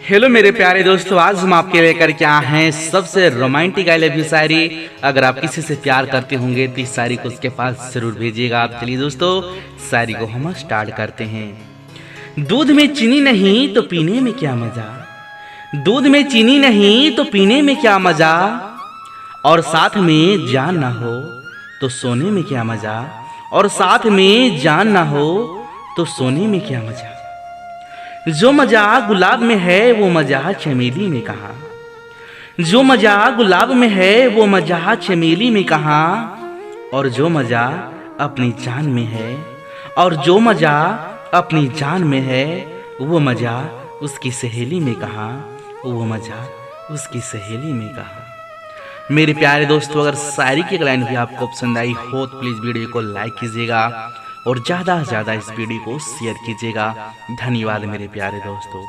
Hello मेरे प्यारे दोस्तों, आज हम आपके लेकर के आए हैं सबसे रोमांटिक आई लव यू शायरी। अगर आप किसी से प्यार करते होंगे तो इस शायरी को उसके पास जरूर भेजिएगा आप। चलिए दोस्तों, शायरी को हम स्टार्ट करते हैं। दूध में चीनी नहीं तो पीने में क्या मजा, दूध में चीनी नहीं तो पीने में क्या मजा, और साथ में जान ना हो तो सोने में क्या मजा, और साथ में जान ना हो तो सोने में क्या मजा। जो मजा गुलाब में है वो मजा चमेली में कहाँ, जो मजा गुलाब में है वो मजा चमेली में कहाँ, और जो मजा अपनी जान में है, और जो मजा अपनी जान में है वो मजा उसकी सहेली में कहाँ, वो मजा उसकी सहेली में कहाँ। मेरे प्यारे दोस्तों, अगर शायरी की लाइन भी आपको पसंद आई हो तो प्लीज़ वीडियो को लाइक कीजिएगा और ज़्यादा से ज़्यादा इस वीडियो को शेयर कीजिएगा। धन्यवाद मेरे प्यारे दोस्तों।